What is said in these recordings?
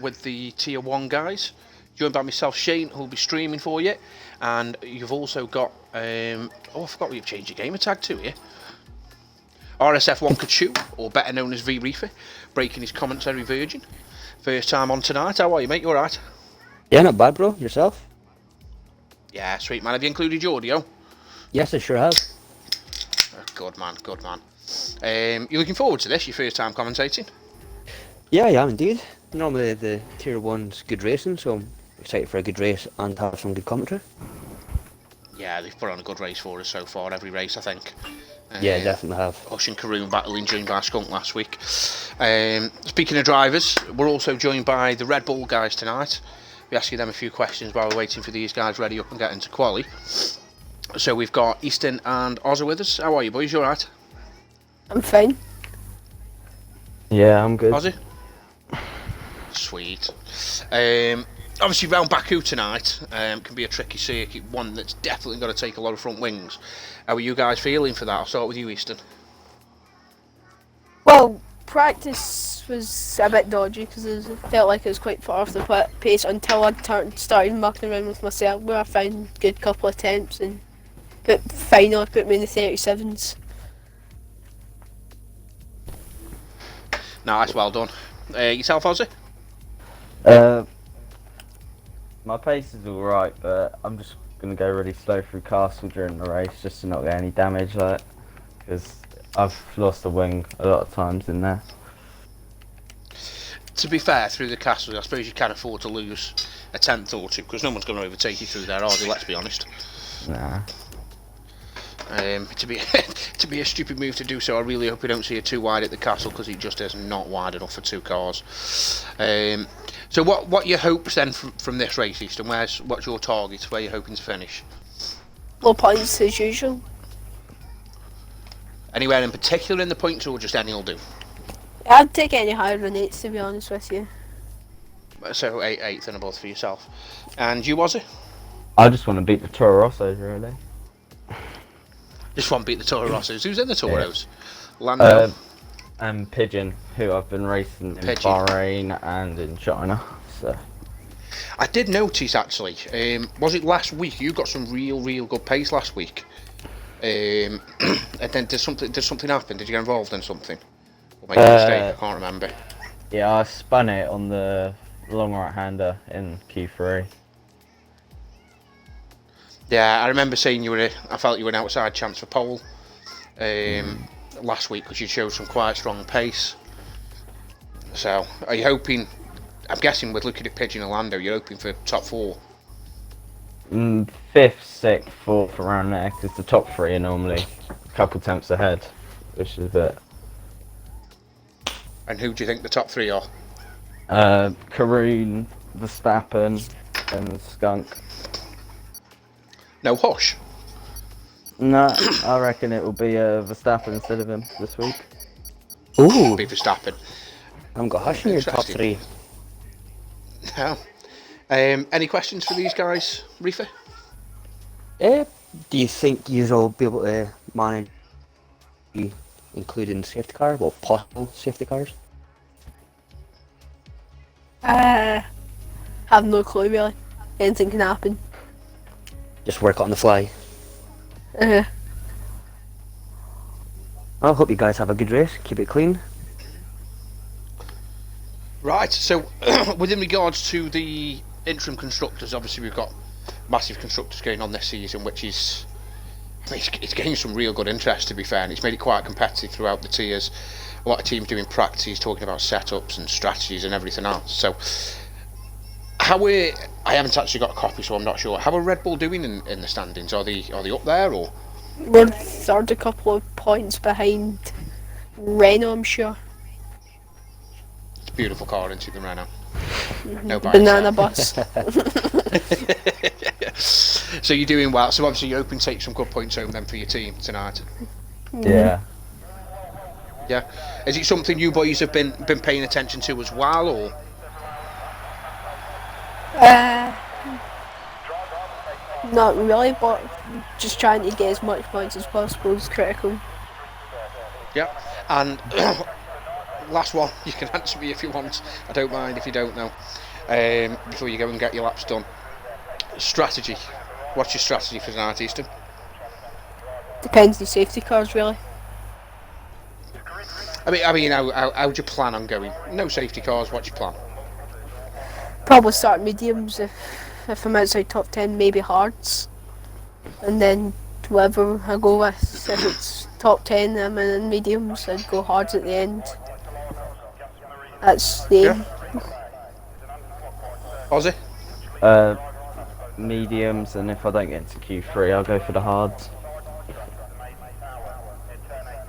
with the Tier 1 guys, joined by myself, Shane, who'll be streaming for you. And you've also got, I forgot what you've changed your gamer tag to here. RSF1 Kachu, or better known as V Reefer, breaking his commentary virgin. First time on tonight. How are you, mate? You alright? Yeah, not bad, bro. Yourself? Yeah, sweet, man. Have you included your audio? Yes, I sure have. Good man, good man. You looking forward to this, your first time commentating? Yeah, I am indeed. Normally the Tier 1's good racing, so I'm excited for a good race and have some good commentary. Yeah, they've put on a good race for us so far, every race, I think. Yeah, definitely have. Hush and Karoon battling joined by Skunk last week. Speaking of drivers, we're also joined by the Red Bull guys tonight. We're asking them a few questions while we're waiting for these guys ready up and get into quali. So we've got Easton and Ozza with us. How are you, boys? You alright? I'm fine. Yeah, I'm good. Ozzy? Sweet. Obviously, round Baku tonight can be a tricky circuit, one that's definitely got to take a lot of front wings. How are you guys feeling for that? I'll start with you, Easton. Well, practice was a bit dodgy because it felt like it was quite far off the pace until I started mucking around with myself, where I found a good couple of attempts and finally put me in the 37s. Nice, well done. Yourself, Ozzy? My pace is alright, but I'm just going to go really slow through Castle during the race just to not get any damage, like, because I've lost a wing a lot of times in there. To be fair, through the castle, I suppose you can afford to lose a tenth or two, because no one's going to overtake you through there, are they? Let's be honest. Nah. To be a stupid move to do so, I really hope we don't see it too wide at the castle, because it just is not wide enough for two cars. So what are your hopes then from this race, Easton? What's your target? Where are you hoping to finish? Low points as usual. Anywhere in particular in the points, or just any will do? I'd take any higher than 8s, to be honest with you. So 8th and above for yourself. And you, Ozzy? I just want to beat the Toro Rossos, really. Just want to beat the Toro Rossos. Who's in the Toros? Yeah. Lando? And Pigeon, who I've been racing in Bahrain and in China. So I did notice, actually, was it last week? You got some real good pace last week. And then did something happen? Did you get involved in something? Or make a mistake? I can't remember. Yeah, I spun it on the long right-hander in Q3. Yeah, I remember saying I felt you were an outside chance for pole last week because you showed some quite strong pace. So, are you hoping? I'm guessing with looking at Pigeon and Lando, you're hoping for top 4. 5th, 6th, 4th, around there, because the top 3 are normally a couple tenths ahead, which is a bit. And who do you think the top 3 are? Karoon, Verstappen, and Skunk. No Hush? No, I reckon it will be Verstappen instead of him this week. Ooh! Be Verstappen. I haven't got Hush in your top 3. No. Any questions for these guys, Reefer? Do you think you'll be able to manage including safety car? Well, possible safety cars? Have no clue really. Anything can happen. Just work on the fly. I hope you guys have a good race. Keep it clean. Right, so within regards to the interim constructors, obviously we've got massive constructors going on this season, which is, I mean, it's getting some real good interest, to be fair, and it's made it quite competitive throughout the tiers. A lot of teams doing practices, talking about setups and strategies and everything else. So, I haven't actually got a copy, so I'm not sure. How are Red Bull doing in the standings? Are they up there, or? We're third, a couple of points behind Renault, I'm sure. It's a beautiful car, isn't it, the Renault? No banana bus. So you're doing well. So obviously you're hoping to take some good points home then for your team tonight. Yeah. Yeah. Is it something you boys have been paying attention to as well, or? Not really, but just trying to get as much points as possible is critical. Yeah. And last one. You can answer me if you want. I don't mind if you don't know. Before you go and get your laps done. Strategy. What's your strategy for tonight, Easton? Depends on the safety cars, really. I mean, how do you plan on going? No safety cars. What's your plan? Probably start mediums if I'm outside top 10, maybe hards. And then whatever I go with, if it's top 10 I'm in mediums, I'd go hards at the end. That's the aim. Ozzy? Mediums, and if I don't get into Q3, I'll go for the hards.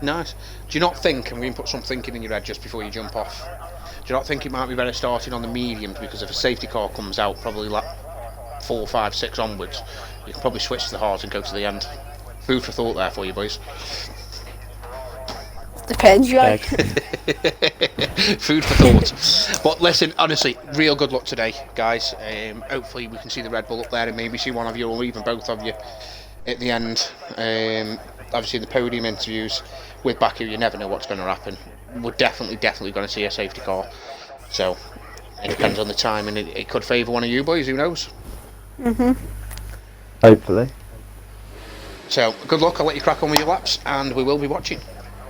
Nice. Do you not think, and we can put some thinking in your head just before you jump off, do you not think it might be better starting on the mediums, because if a safety car comes out probably like 4, 5, 6 onwards, you can probably switch to the hards and go to the end. Food for thought there for you boys. Depends, yeah. Food for thought. But listen, honestly, real good luck today, guys. Hopefully we can see the Red Bull up there and maybe see one of you or even both of you at the end. Obviously the podium interviews with Baku, you never know what's going to happen. We're definitely going to see a safety car. So it depends on the time, and it could favour one of you boys, who knows? Hopefully. So good luck, I'll let you crack on with your laps and we will be watching.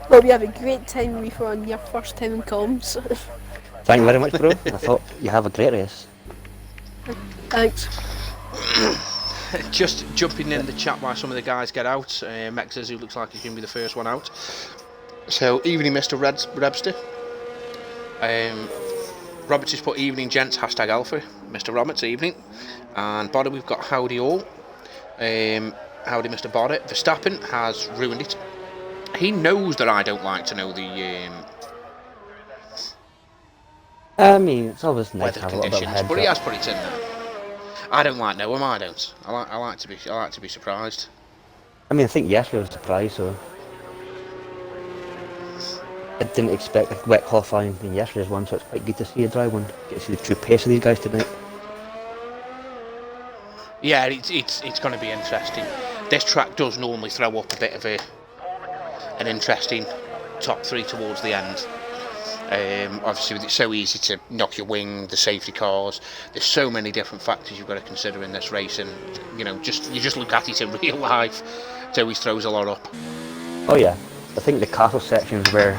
Hope you have a great time if you're on your first time in comms. Thank you very much, bro. I thought you have a great race. Thanks. Just jumping in the chat while some of the guys get out. Mexes, who looks like he's going to be the first one out. So, evening, Mr. Rebster. Roberts has put evening, gents, hashtag alpha. Mr. Roberts, evening. And bottom, we've got howdy all. Howdy, Mr. Bodder. Verstappen has ruined it. He knows that I don't like to know the I mean, it's always nice weather to have a little bit of a conditions, heads but he up. has put it in there. I don't like knowing. I don't. I like to be surprised. I mean, I think yesterday was a surprise, so I didn't expect a wet qualifying in yesterday's one, so it's quite good to see a dry one. Get to see the true pace of these guys tonight. Yeah, it's going to be interesting. This track does normally throw up a bit of an interesting top 3 towards the end. Obviously, it's so easy to knock your wing, the safety cars. There's so many different factors you've got to consider in this race, and you just look at it in real life. It always throws a lot up. Oh yeah, I think the castle section is where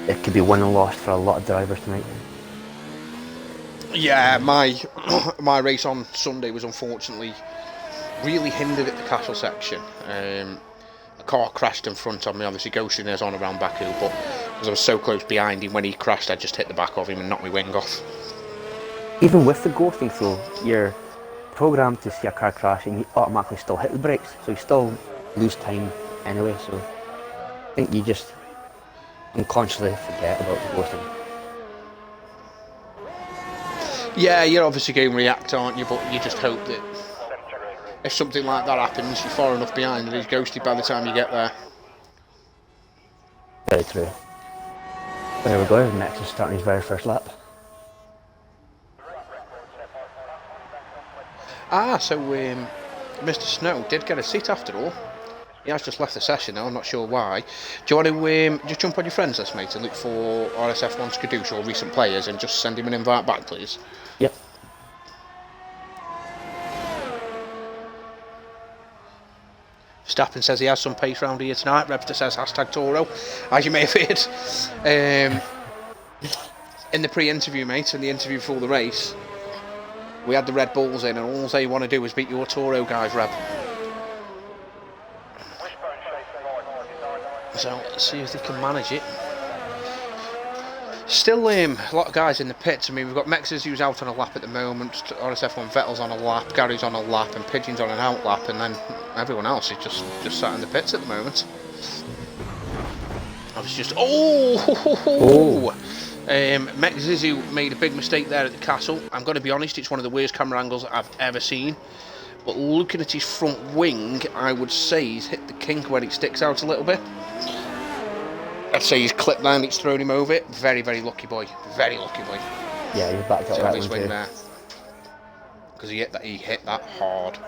it could be won and lost for a lot of drivers tonight. Yeah, my race on Sunday was unfortunately really hindered at the castle section. A car crashed in front of me, obviously ghosting us on around Baku, but because I was so close behind him, when he crashed I just hit the back of him and knocked my wing off. Even with the ghosting though, you're programmed to see a car crash and you automatically still hit the brakes, so you still lose time anyway, so I think you just unconsciously forget about the ghosting. Yeah, you're obviously going to react, aren't you, but you just hope that if something like that happens, you're far enough behind and he's ghosted by the time you get there. Very true. There we go, Max is starting his very first lap. So Mr. Snow did get a seat after all. He has just left the session now, I'm not sure why. Do you want to just jump on your friends list, mate, and look for RSF1 Skadoosh or recent players and just send him an invite back, please? Yep. Verstappen says he has some pace round here tonight. Rebster says hashtag Toro, as you may have heard. In the pre-interview, mate, in the interview before the race, we had the Red Bulls in, and all they want to do is beat your Toro guys, Reb. So let's see if they can manage it. Still a lot of guys in the pits. I mean, we've got Mexes who's out on a lap at the moment, RSF1 Vettel's on a lap, Gary's on a lap, and Pigeon's on an out lap, and then everyone else is just sat in the pits at the moment. I was just Mexes who made a big mistake there at the castle. I'm going to be honest, it's one of the worst camera angles I've ever seen. But looking at his front wing, I would say he's hit the kink where it sticks out a little bit. I'd say he's clipped down, it's thrown him over it. Very, very lucky boy. Very lucky boy. Yeah, he's backed up right wing there. Because he hit that hard.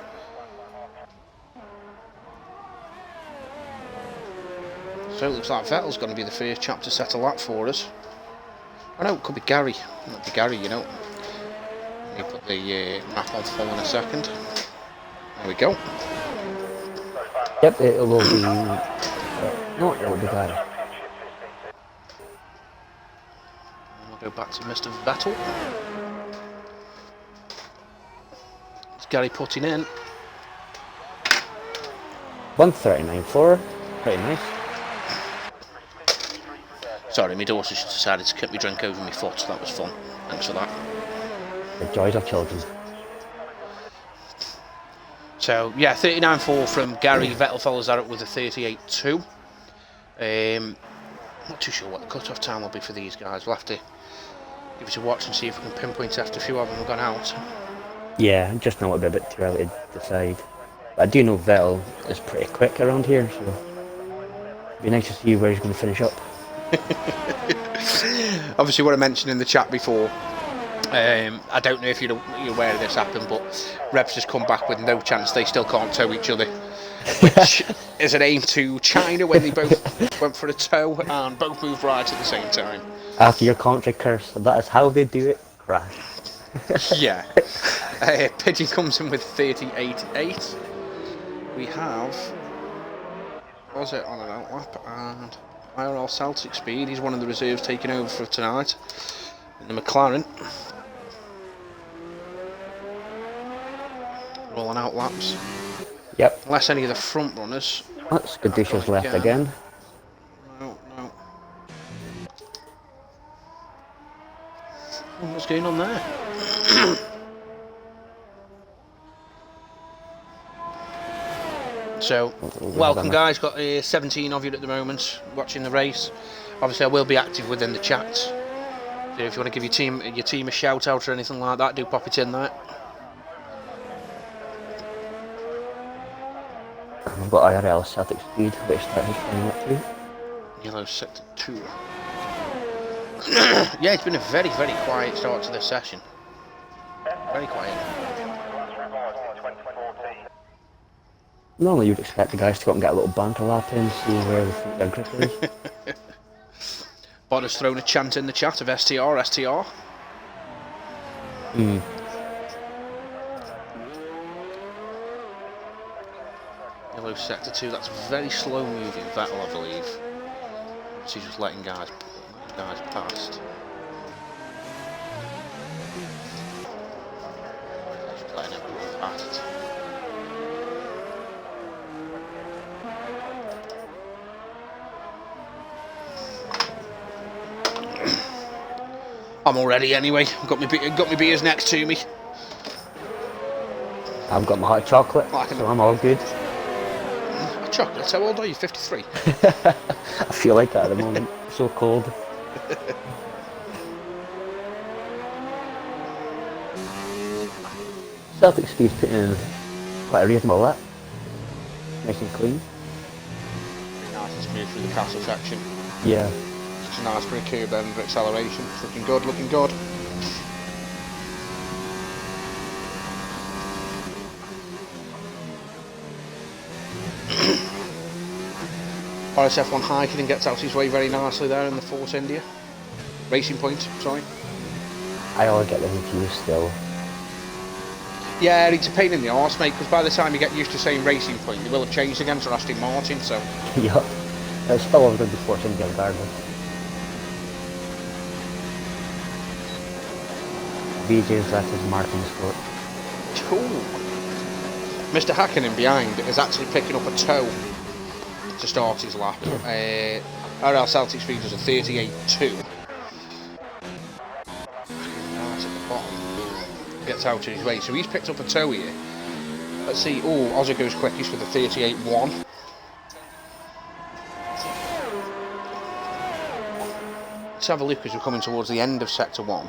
So it looks like Vettel's going to be the first chap to set a lap for us. Oh no, it could be Gary. It might be Gary, you know. Let me put the map on full in a second. There we go. Yep, it will be. No, it will be Gary. And we'll go back to Mr. Vettel. It's Gary putting in. 1:39.4. Pretty nice. Sorry, my daughter just decided to kick me drink over my foot. That was fun. Thanks for that. The joys of children. So, yeah, 39.4 from Gary. Vettel follows that up with a 38.2. Not too sure what the cut-off time will be for these guys. We'll have to give it a watch and see if we can pinpoint after a few of them have gone out. Yeah, just know it'll be a bit too early to decide. But I do know Vettel is pretty quick around here, so it'd be nice to see where he's going to finish up. Obviously, what I mentioned in the chat before, I don't know if you're aware of this happened, but Rebs just come back with no chance. They still can't tow each other, which is an aim to China when they both went for a tow and both moved right at the same time. After your country curse, that is how they do it. Crash. Yeah. Pigeon comes in with 38.8. We have, what was it on an outlap, and IRL Celtic Speed. He's one of the reserves taking over for tonight in the McLaren. Rolling out laps. Yep. Unless any of the front runners. That's Gadusha's left again. No. What's going on there? So, welcome guys, got 17 of you at the moment watching the race. Obviously I will be active within the chat, so if you want to give your team a shout out or anything like that, do pop it in there. I've got IRL Celtic Speed, which that is coming up to. Yellow sector 2. Yeah, it's been a very, very quiet start to this session. Very quiet. Normally you'd expect the guys to go up and get a little banter lap in, see where they think their grip is. Bod has thrown a chant in the chat of STR. Yellow sector 2, that's very slow moving Vettel, I believe. She's just letting guys past. Just letting everyone past. I'm all ready anyway. Got my beers next to me. I've got my hot chocolate, so I'm all good. Chocolate? How old are you? 53? I feel like that at the moment. So cold. Celtic Speed's putting in quite a reasonable lap. Nice and clean. Nice and smooth through the castle section. Yeah. It's a nice big curb end for acceleration. It's looking good, looking good. RSF1 hiking and gets out his way very nicely there in the Force India. Racing Point, sorry. I always get them confused still. Yeah, it's a pain in the arse, mate, because by the time you get used to saying Racing Point, they will have changed again to Aston Martin, so... Yup. It's still always going to be Force India regardless. VJ's versus Martin Sport. Cool. Mr. Hakkinen behind is actually picking up a toe to start his lap. RL Celtic Speed does a 38.2. Right at the bottom. Gets out of his way. So he's picked up a toe here. Let's see. Oh, Ozzy goes quickest with a 38.1. Let's have a look as we're coming towards the end of Sector 1.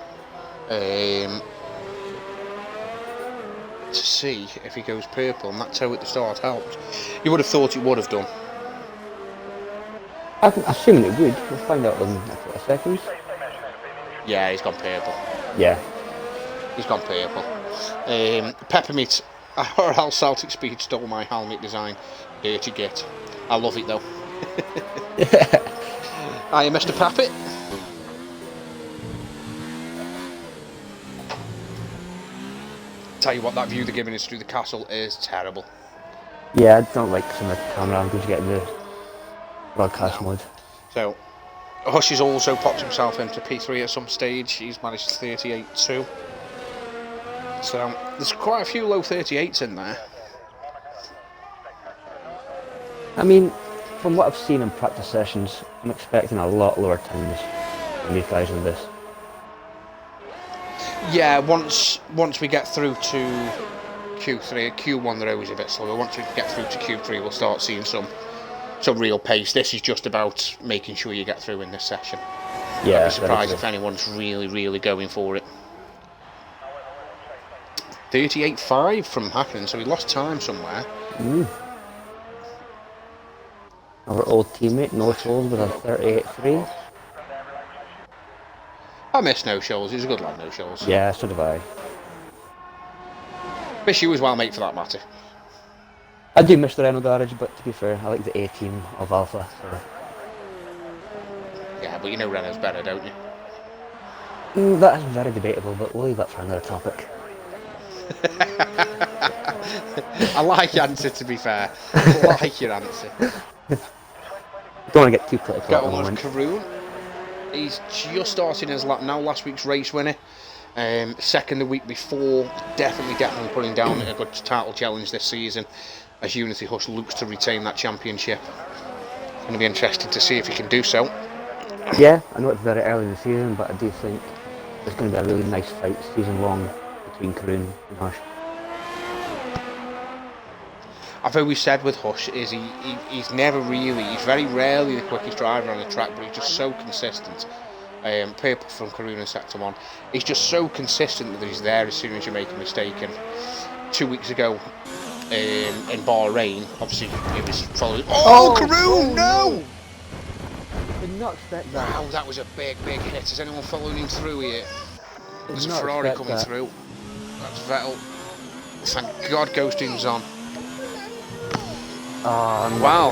To see if he goes purple, and that toe at the start helped. You would have thought it would have done. I'm assuming it would. We'll find out in a couple of seconds. Yeah, he's gone purple. Yeah. He's gone purple. Peppermint, RL Celtic Speed stole my helmet design. Dirty git. I love it though. Hiya, Mr. Pappet. Tell you what, that view they're giving us through the castle is terrible. Yeah, I don't like some of the camera angles you get in the broadcast No. mode. So, Hush has also popped himself into P3 at some stage. He's managed 38.2. So, there's quite a few low 38s in there. I mean, from what I've seen in practice sessions, I'm expecting a lot lower times than these guys in this. Yeah, once we get through to Q3, Q1 they're always a bit slower. Once we get through to Q3, we'll start seeing some real pace. This is just about making sure you get through in this session. Yeah, I'd be surprised if anyone's really going for it. 38.5 from Hackney, so he lost time somewhere. Our old teammate, No Souls, with a 38.3. I miss No Shoals. He's a good lad, No Shoals. Yeah, so do I. Miss you as well, mate, for that matter. I do miss the Renault garage, but to be fair, I like the A team of Alpha. So. Yeah, but you know Renault's better, don't you? That is very debatable, but we'll leave that for another topic. I like your answer, to be fair. I like your answer. Don't want to get too political Got at the on moment. Karoon. He's just starting his lap now, last week's race winner. Second the week before. Definitely putting down a good title challenge this season as Unity Hush looks to retain that championship. It's going to be interesting to see if he can do so. Yeah, I know it's very early in the season, but I do think there's going to be a really nice fight season long between Karoon and Hush. I've always said with Hush is he's very rarely the quickest driver on the track, but he's just so consistent. Purple from Karoon in Sector 1. He's just so consistent that he's there as soon as you make a mistake. And 2 weeks ago in Bahrain, obviously he was following. Oh, Karoon, no! Did not expect that. Wow, that was a big hit. Is anyone following him through here? There's a Ferrari coming through. That's Vettel. Thank God Ghosting's on. Oh, wow.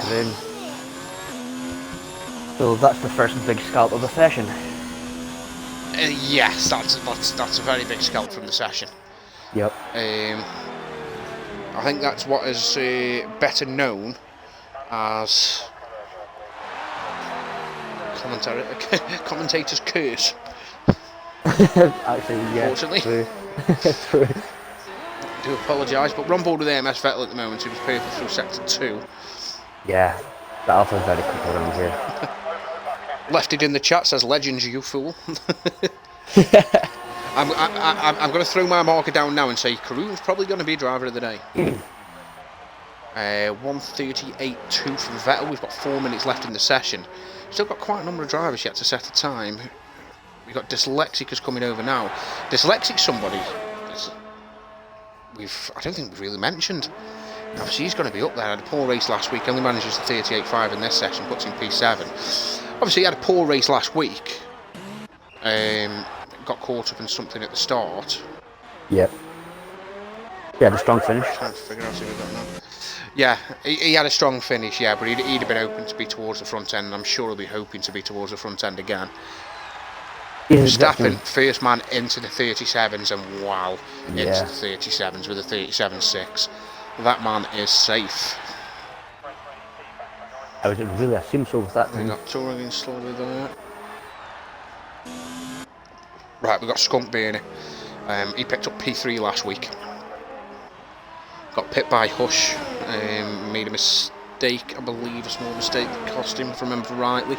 So that's the first big scalp of the session. Yes, that's a very big scalp from the session. Yep. I think that's what is better known as commentator's curse. Actually, yeah. Unfortunately. True. True. I do apologise, but we're on board with AMS Vettel at the moment, who's purple through Sector 2. Yeah, the Alpha's very quick around here. Left it in the chat, says legends, you fool. I'm going to throw my marker down now and say Karoon's probably going to be driver of the day. 1:38.2 from Vettel. We've got 4 minutes left in the session. Still got quite a number of drivers yet to set a time. We've got Dyslexic coming over now. Dyslexic's somebody I don't think we've really mentioned. Obviously he's going to be up there. Had a poor race last week, only manages the 38.5 in this session, puts in P7. Obviously he had a poor race last week. Got caught up in something at the start. Yep. He had a strong finish. Trying to figure out who we got now. Yeah, he had a strong finish, yeah, but he'd have been hoping to be towards the front end, and I'm sure he'll be hoping to be towards the front end again. Verstappen, first man into the 37s, and wow, into the 37s with a 37.6. That man is safe. I would really assume so with that. We got Touring in slowly there. Right, we got Skunk Beanie. He picked up P3 last week. Got pipped by Hush. Made a mistake, I believe, a small mistake that cost him, if I remember rightly.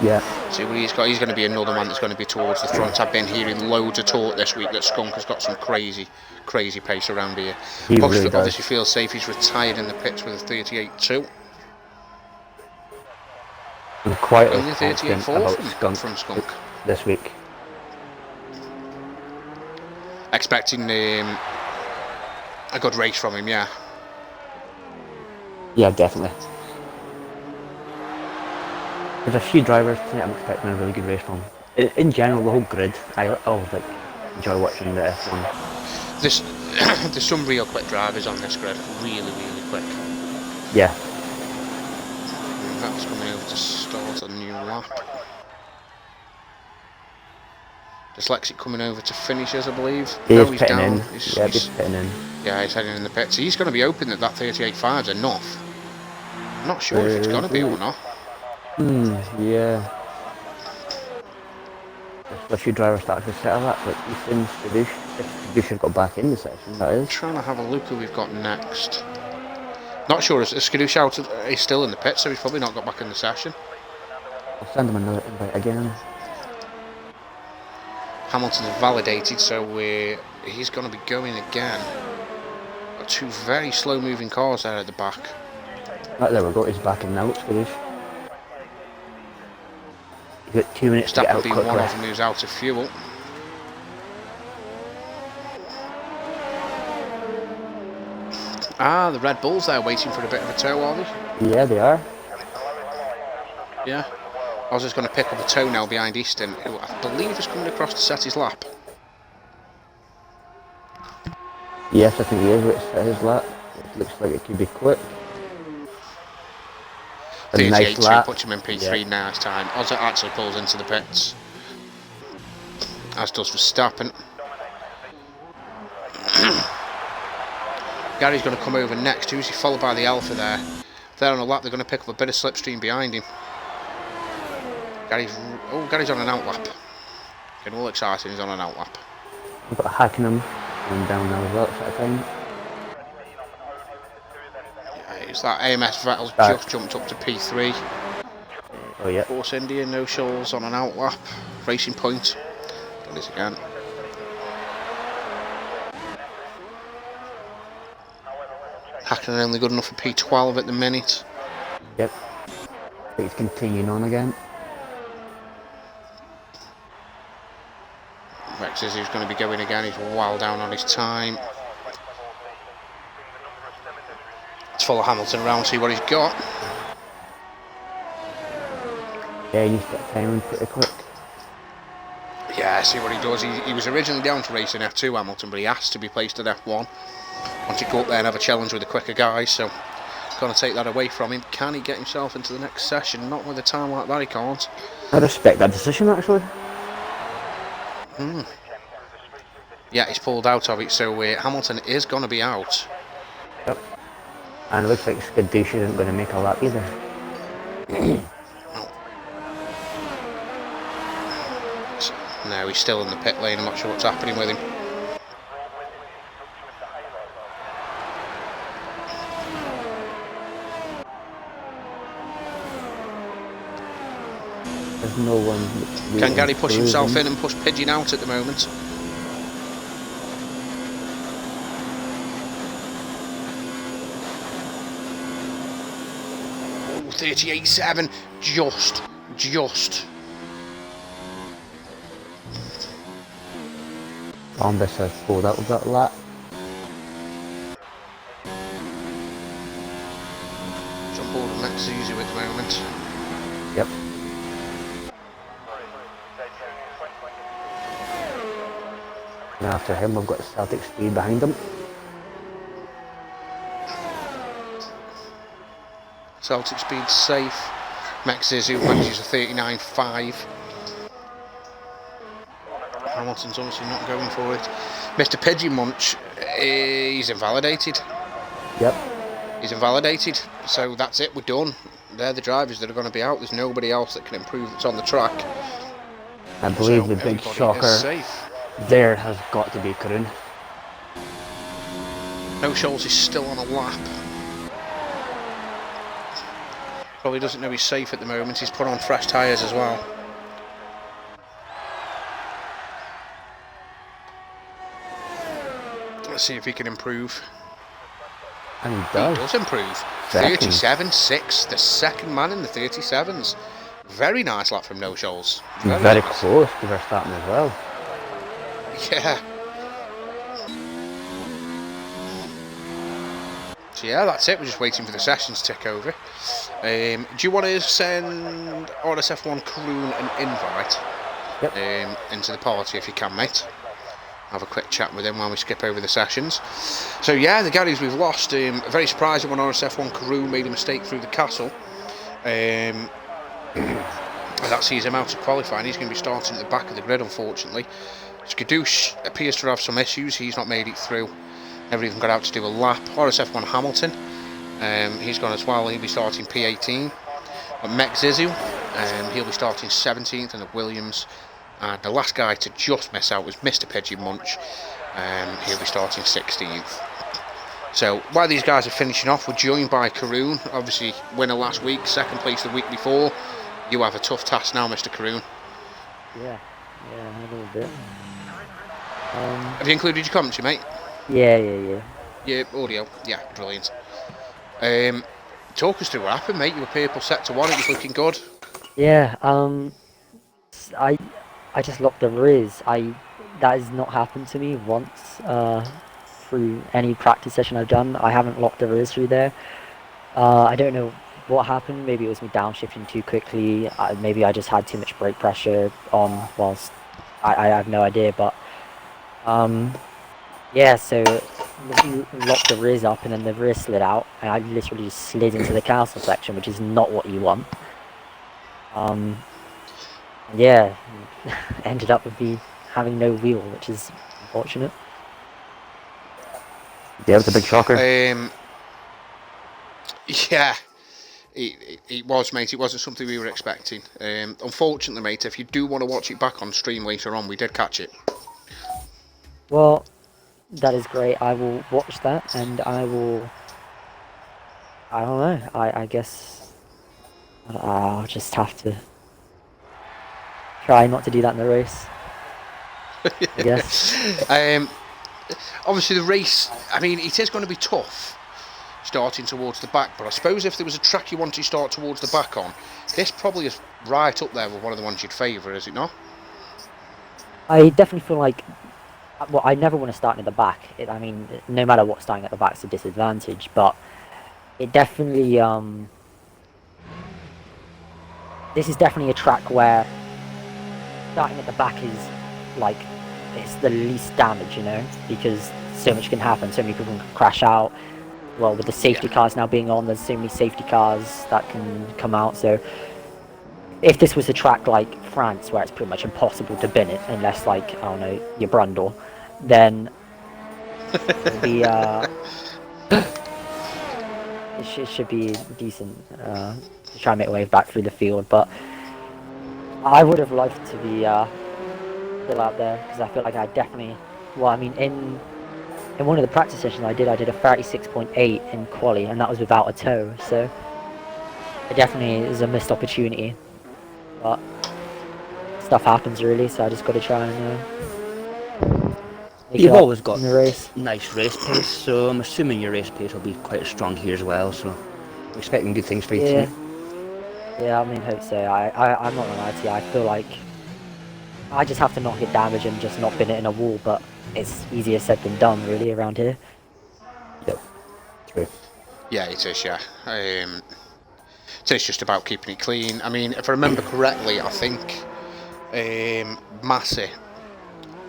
Yeah. See what he's got. He's going to be another man that's going to be towards the front. I've been hearing loads of talk this week that Skunk has got some crazy pace around here. He Hush really does. obviously feels safe. He's retired in the pits with a 38.2. I'm quite Only confident 38.4 about from Skunk. This week. Expecting a good race from him, yeah. Yeah, definitely. There's a few drivers tonight I'm expecting a really good race from. In general, the whole grid, I always enjoy watching the F1. There's some real quick drivers on this grid, really quick. Yeah. And that's coming over to start a new lap. Dyslexic coming over to finishers, I believe. He No, is he's pitting down. in. Yeah, he's pitting in. Yeah, he's heading in the pits. He's going to be hoping that 38.5 is enough. I'm not sure if it's going to be or not. Yeah. A few drivers started to settle that, like Ethan, Skadoosh got back in the session, that is. Trying to have a look who we've got next. Not sure if Skadoosh out. He's still in the pit, so he's probably not got back in the session. I'll send him another invite again. Hamilton's validated, so he's going to be going again. Got two very slow moving cars there at the back. Right, there we go, he's back in now, Skadoosh. You've got 2 minutes to get out being quickly. one of them who's out of fuel. Ah, the Red Bulls there waiting for a bit of a tow, are they? Yeah, they are. Yeah. I was just going to pick up a tow now behind Easton, who I believe is coming across to set his lap. Yes, I think he is, it's his lap. It looks like it could be quick. 38.2 lap. puts him in P3 now this time. Ozza actually pulls into the pits. As does Verstappen. Gary's going to come over next. Who's he followed by the Alpha there? If they're on a lap, they're going to pick up a bit of slipstream behind him. Gary's on an outlap. Getting all excited, he's on an outlap. We've got Hackenham going down now as well at that time. Yeah, it's that AMS Vettel's just jumped up to P3. Oh yeah. Force India, no shoals on an outlap. Racing Point. Got this again. Hackney only good enough for P12 at the minute. Yep. But he's continuing on again. Rex says he's going to be going again. He's well down on his time. Let's follow Hamilton around, see what he's got. Yeah, he needs to get timing pretty quick. Yeah, see what he does. He was originally down to race in F2 Hamilton, but he asked to be placed at F1. Want to go up there and have a challenge with the quicker guys, so going to take that away from him. Can he get himself into the next session? Not with a time like that, he can't. I respect that decision, actually. Yeah, he's pulled out of it, so Hamilton is going to be out. Yep. And it looks like Skadoosh isn't going to make a lap either. No, he's still in the pit lane. I'm not sure what's happening with him. There's no one. Can Gary push himself in and push Pigeon out at the moment? Oh, 38.7. Just. Bombus has pulled out of that lap. Jump board with Max Zuzu at the moment. Yep. And after him, we've got Celtic Speed behind him. Celtic Speed safe. Max Zuzu manages a 39.5. Hamilton's obviously not going for it. Mr. Pigeon Munch, he's invalidated. Yep. He's invalidated, so that's it, we're done. They're the drivers that are going to be out. There's nobody else that can improve that's on the track. I believe So the big everybody shocker is safe. there has got to be Karun. No Scholes is still on a lap. Probably doesn't know he's safe at the moment. He's put on fresh tyres as well. Let's see if he can improve. And he He does. does improve. Second. 37.6, the second man in the 37s. Very nice lap from No Scholes. Very nice. close to Verstappen as well. Yeah. So yeah, that's it. We're just waiting for the sessions to tick over. Do you want to send RSF1 Kroon an invite into the party if you can, mate? Have a quick chat with him while we skip over the sessions. So yeah, the Garys we've lost. Very surprising when RSF1 Kroon made a mistake through the castle. That sees him out of qualifying. He's going to be starting at the back of the grid, unfortunately. Skadoosh appears to have some issues. He's not made it through. Never even got out to do a lap. RSF1 Hamilton, he's gone as well. He'll be starting P18. But Mek Zizu, he'll be starting 17th in the Williams. And the last guy to just miss out was Mr. Pigeon Munch. He'll be starting 16th. So while these guys are finishing off, we're joined by Karoon, obviously winner last week, second place the week before. You have a tough task now, Mr. Karoon. Yeah, a little bit. Have you included your commentary, mate? Yeah. Yeah, audio. Yeah, brilliant. Talk us through what happened, mate. You were purple set to 1, it was looking good. Yeah, I just locked the Riz. That has not happened to me once through any practice session I've done. I haven't locked the Riz through there. I don't know what happened. Maybe it was me downshifting too quickly. Maybe I just had too much brake pressure on whilst I have no idea. But yeah, so we locked the Riz up and then the Riz slid out and I literally just slid into the castle section, which is not what you want. Yeah, ended up with me having no wheel, which is unfortunate. Yeah, it was a big shocker. Yeah, it was, mate. It wasn't something we were expecting. Unfortunately, mate, if you do want to watch it back on stream later on, we did catch it. Well, that is great. I will watch that, and I don't know. I guess I'll just have to try not to do that in the race. I guess. Obviously, the race, I mean, it is going to be tough starting towards the back, but I suppose if there was a track you want to start towards the back on, this probably is right up there with one of the ones you'd favour, is it not? I definitely feel like, well, I never want to start at the back. I mean, no matter what, starting at the back is a disadvantage, but it definitely, this is definitely a track where starting at the back is, like, it's the least damage, you know, because so much can happen, so many people can crash out. Well, with the safety cars now being on, there's so many safety cars that can come out, so if this was a track like France, where it's pretty much impossible to bin it, unless, like, I don't know, you're Brundle, then it'll be, it should be decent to try and make a wave back through the field, but I would have liked to be still out there, because I feel like I definitely, well, I mean, in one of the practice sessions I did a 36.8 in quali, and that was without a toe, so it definitely is a missed opportunity, but stuff happens really, so I just got to try and make You've it up always got in the race. nice race pace, so I'm assuming your race pace will be quite strong here as well, so I'm expecting good things for you Yeah. tonight. Yeah, I mean, hope so. I'm not gonna lie to you, I feel like I just have to not get damaged and just not bin it in a wall, but it's easier said than done, really, around here. Yep, true. Yeah, it is, yeah. It's just about keeping it clean. I mean, if I remember correctly, I think Massey,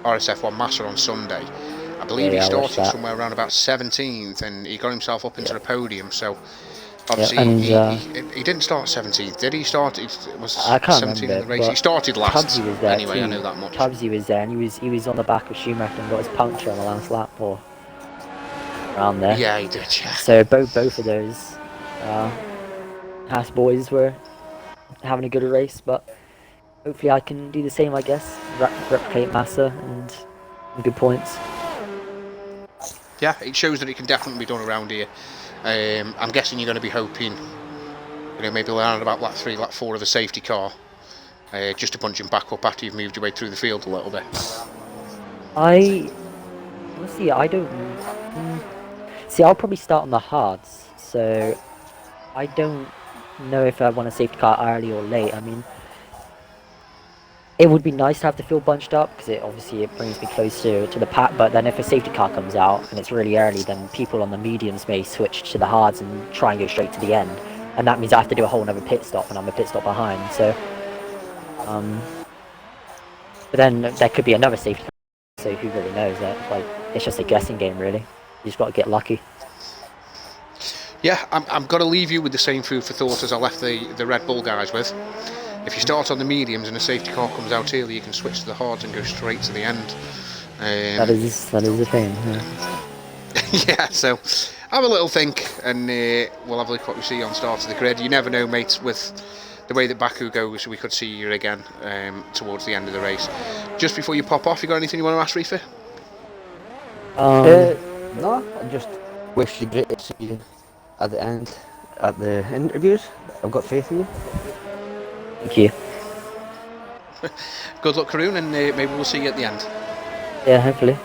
RSF1 Massey on Sunday, I believe Yeah, he I watched started that. somewhere around about 17th and he got himself up into the podium, so obviously and, he didn't start 17th, did he? Was I can't 17th in the remember, race? but He started last, Tubbsy was there anyway, too. I know that much. Tubbsy was there, and he was on the back of Schumacher and got his puncture on the last lap, or around there. Yeah, he did, yeah. So both of those Haas boys were having a good race, but hopefully I can do the same, I guess. Replicate Massa and good points. Yeah, it shows that it can definitely be done around here. I'm guessing you're going to be hoping, you know, maybe land about lap 3, lap 4 of the safety car, just to punch him back up after you've moved your way through the field a little bit. Honestly, I don't. See, I'll probably start on the hards, so I don't know if I want a safety car early or late. I mean, it would be nice to have the field bunched up, because it brings me closer to the pack, but then if a safety car comes out and it's really early, then people on the mediums may switch to the hards and try and go straight to the end, and that means I have to do a whole other pit stop, and I'm a pit stop behind, so but then there could be another safety car, so who really knows? That, like, it's just a guessing game, really. You just got to get lucky. Yeah, I'm going to leave you with the same food for thought as I left the Red Bull guys with. If you start on the mediums and a safety car comes out early, you can switch to the hards and go straight to the end. That is the thing. Yeah. Yeah, so have a little think, and we'll have a look at what we see on start of the grid. You never know, mate, with the way that Baku goes, we could see you again towards the end of the race. Just before you pop off, you got anything you want to ask, Reefer? No, I just wish you great to see you at the end, at the interviews. I've got faith in you. Thank you. Good luck, Karoon, and maybe we'll see you at the end. Yeah, hopefully.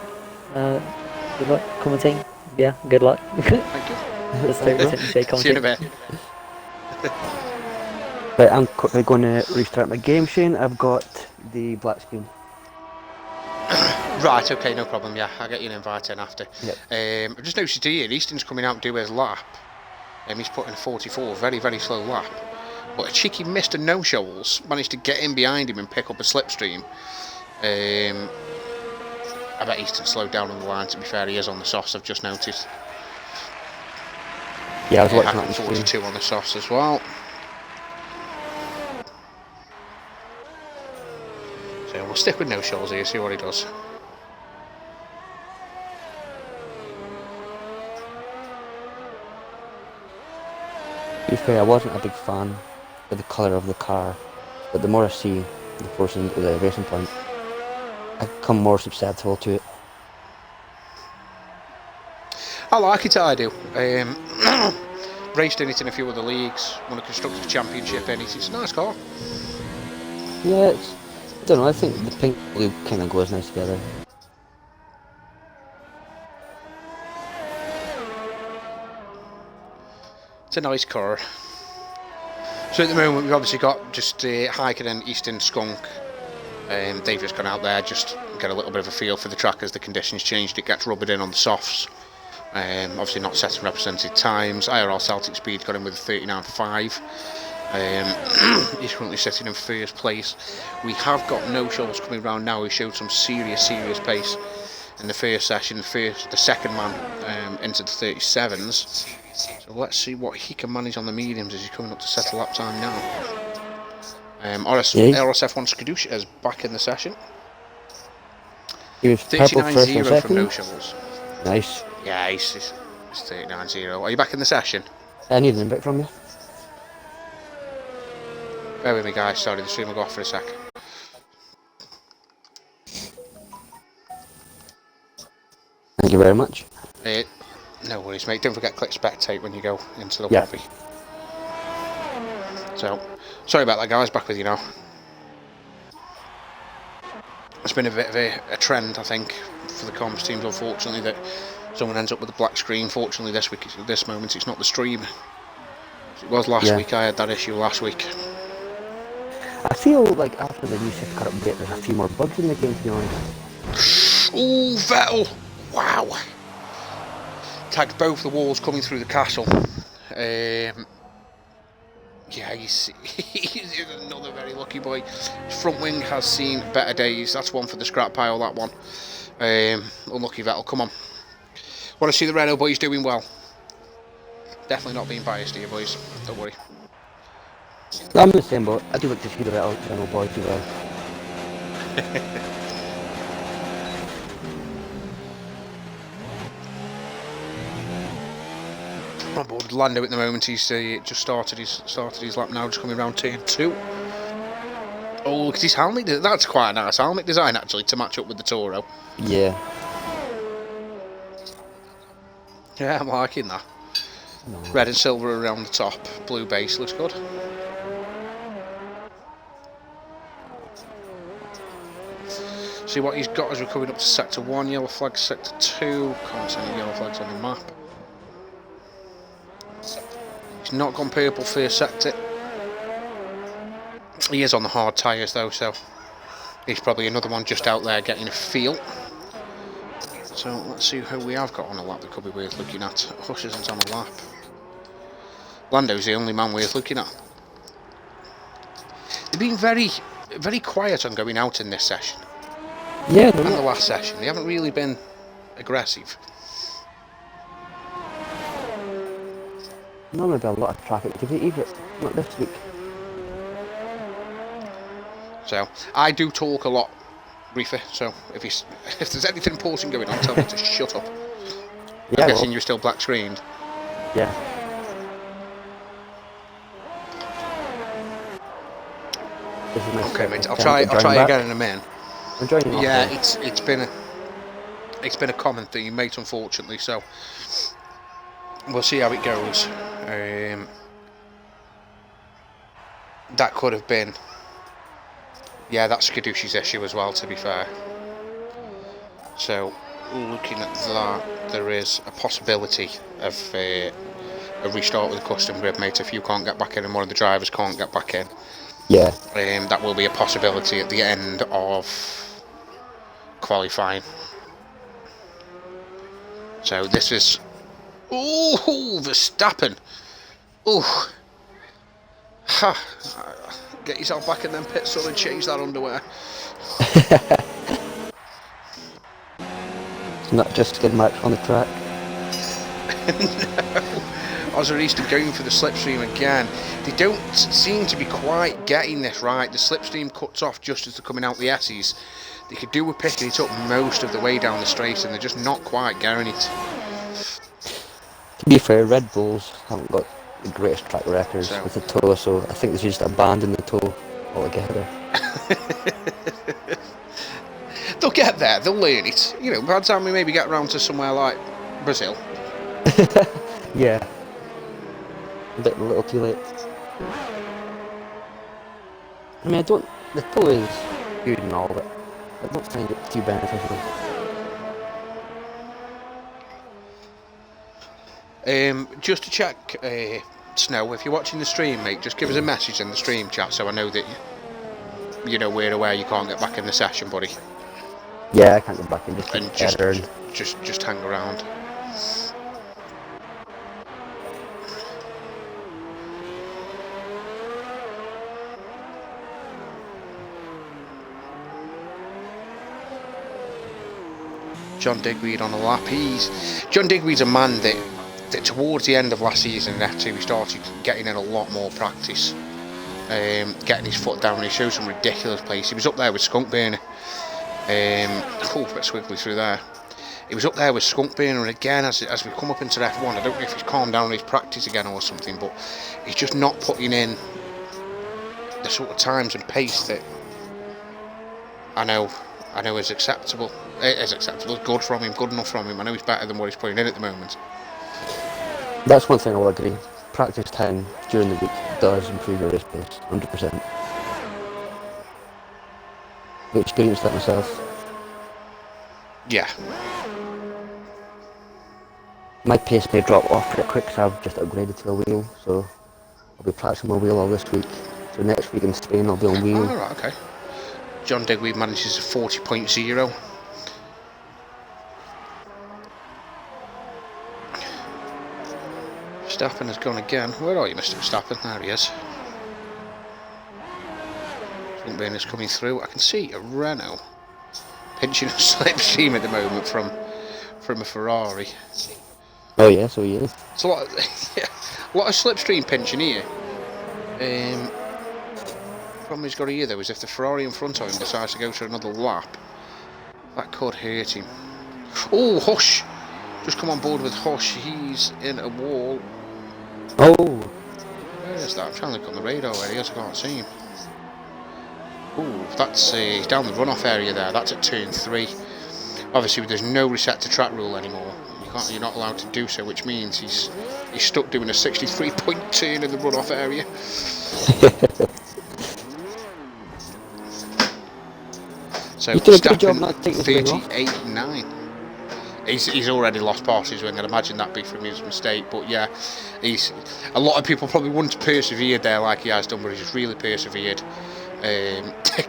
Good luck, commenting. Yeah, good luck. Thank you. Let's say See you in a bit. Right, I'm quickly going to restart my game, Shane. I've got the black screen. Right, okay, no problem. Yeah, I'll get you an invite in after. Yep. I've just noticed here, Easton's coming out to do his lap. He's putting 44, very, very slow lap. But a cheeky Mr. No Shoals managed to get in behind him and pick up a slipstream. I bet Easton slowed down on the line, to be fair. He is on the softs, I've just noticed. Yeah, I was watching that on the 42 screen. on the softs as well. So we'll stick with No Shoals here, see what he does. To be fair, I wasn't a big fan of the colour of the car, but the more I see the person at the racing point, I become more susceptible to it. I like it, I do. Raced in it in a few other leagues, won a Constructors' Championship in it. It's a nice car. Yeah, I don't know, I think the pink and blue kind of goes nice together. It's a nice car. So at the moment we've obviously got just Heikkinen, Easton, Skunk. They've just gone out there, just get a little bit of a feel for the track as the conditions changed. It gets rubbered in on the softs. Obviously not setting represented times. IRL Celtic Speed got in with a 39.5. He's currently sitting in first place. We have got No Shoals coming round now. He showed some serious pace in the first session. The second man into the 37s. So let's see what he can manage on the mediums as he's coming up to set a lap time now. RSF1 Skadusha is back in the session. He was purple first and 39.0 from No second. Shoals. Nice. Yeah, it's 39.0. Are you back in the session? I need an invite from you. Bear with me, guys. Sorry, the stream will go off for a sec. Thank you very much. No worries, mate. Don't forget click spectate when you go into the Yeah. lobby. So, sorry about that, guys. Back with you now. It's been a bit of a trend, I think, for the comms teams, unfortunately, that someone ends up with a black screen. Fortunately, this week, at this moment, it's not the stream. It was last week. I had that issue last week. I feel like after the new shift car update, there's a few more bugs in the game, to be honest. Ooh, Vettel! Wow! Tagged both the walls coming through the castle. Yeah, he's another very lucky boy. His front wing has seen better days. That's one for the scrap pile, that one. Unlucky Vettel, come on. Want to see the Renault boys doing well. Definitely not being biased here, boys. Don't worry. I'm in the same boat. I do like to see the little boy do well. On board with Lando at the moment. He's just started his lap now, just coming around turn 2. Oh, look at his helmet. That's quite a nice helmet design, actually, to match up with the Toro. Yeah. Yeah, I'm liking that. No. Red and silver around the top. Blue base looks good. See what he's got as we're coming up to sector 1. Yellow flag, sector 2. Can't see any yellow flags on the map. He's not gone purple first sector. He is on the hard tyres though, so he's probably another one just out there getting a feel. So let's see who we have got on a lap that could be worth looking at. Hush isn't on a lap. Lando's the only man worth looking at. They've been very quiet on going out in this session. Yeah, And the last session. They haven't really been aggressive. normally be a lot of traffic activity, but not this week. So I do talk a lot, Reefer. So if there's anything important going on, tell me to shut up. Yeah, I'm guessing you're still black screened. Yeah. This is my Okay, second mate. I'll attempt at try joining again back. in a minute. I'm joining off Yeah, there. it's been a common theme, mate. Unfortunately, so we'll see how it goes. That could have been. Yeah, that's Skadushi's issue as well, to be fair. So, looking at that, there is a possibility of a restart with a custom grid, mate, if you can't get back in and one of the drivers can't get back in. Yeah. That will be a possibility at the end of qualifying. So this is... Ooh, Verstappen! Ooh! Ha! Get yourself back in them pits, son, and change that underwear. It's not just skid marks on the track. No. Ozzer Easton going for the slipstream again. They don't seem to be quite getting this right. The slipstream cuts off just as they're coming out the S's. They could do with picking it up most of the way down the straight, and they're just not quite getting it. To be fair, Red Bulls haven't got the greatest track records So. with the toe, so I think they should just abandon the toe altogether. They'll get there, they'll learn it. You know, by the time we maybe get around to somewhere like Brazil. Yeah. A little too late. I mean, the toe is good and all, but I don't find it too beneficial. Just to check, Snow, if you're watching the stream, mate, just give us a message in the stream chat so I know that you know we're aware you can't get back in the session, buddy. Yeah, I can't go back and just hang around. John Digweed on a lap. John Digweed's a man that towards the end of last season in F2 he started getting in a lot more practice, getting his foot down, and he showed some ridiculous pace. He was up there with Skunkburner. Oh, a bit swiggly through there. He was up there with Skunkburner, and again, as we come up into F1, I don't know if he's calmed down his practice again or something, but he's just not putting in the sort of times and pace that I know is acceptable. It is acceptable. It's good from him, good enough from him. I know he's better than what he's putting in at the moment. That's one thing I will agree. Practice time during the week does improve your race pace, 100%. I've experienced that myself. Yeah. My pace may drop off pretty quick, so I've just upgraded to a wheel, so I'll be practicing my wheel all this week. So next week in Spain I'll be on wheel. Oh, right, okay. John Digweed manages a 40.0. Verstappen has gone again. Where are you, Mr. Verstappen? There he is. Skunkburner is coming through. I can see a Renault pinching a slipstream at the moment from a Ferrari. Oh yeah, so he is. It's a lot of, a lot of slipstream pinching here. Problem he's got here though is if the Ferrari in front of him decides to go for another lap, that could hurt him. Oh, Hush! Just come on board with Hush. He's in a wall. Oh! Where is that? I'm trying to look on the radar where he is. I can't see him. Oh, that's he's down the runoff area there. That's at turn 3. Obviously, there's no reset to track rule anymore. You're not allowed to do so, which means he's stuck doing a 63-point turn in the runoff area. So you did a good job not taking the wing off. 38.9. He's already lost part of his wing. I'd imagine that be from his mistake. But yeah, a lot of people probably wouldn't have persevered there like he has done, but he's just really persevered.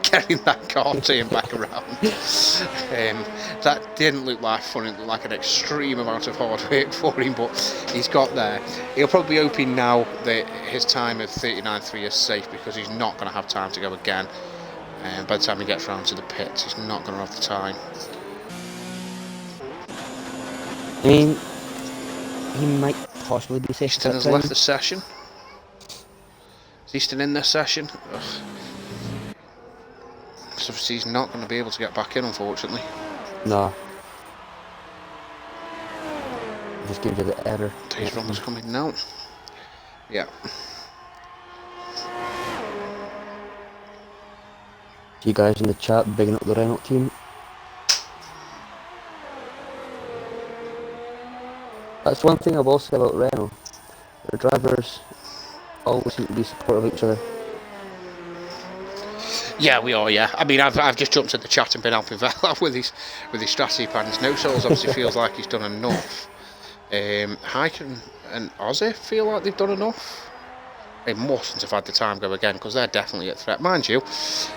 Getting that car turned back around. That didn't look like fun. It looked like an extreme amount of hard work for him, but he's got there. He'll probably be hoping now that his time of 39.3 is safe, because he's not going to have time to go again. By the time he gets round to the pits, he's not going to have the time. I mean, he might possibly be safe. Easton has left the session. Is Easton in this session? Ugh. obviously he's not going to be able to get back in, unfortunately. No. Just gives you the error. These runners coming now. Yeah. You guys in the chat bigging up the Renault team. That's one thing I will say about Renault. Their drivers always seem to be supportive of each other. Yeah, we are. Yeah, I mean, I've just jumped at the chat and been helping Val with his strategy plans. No Souls obviously feels like he's done enough. Hyken and Ozzy feel like they've done enough. They mustn't have had the time go again because they're definitely a threat. Mind you,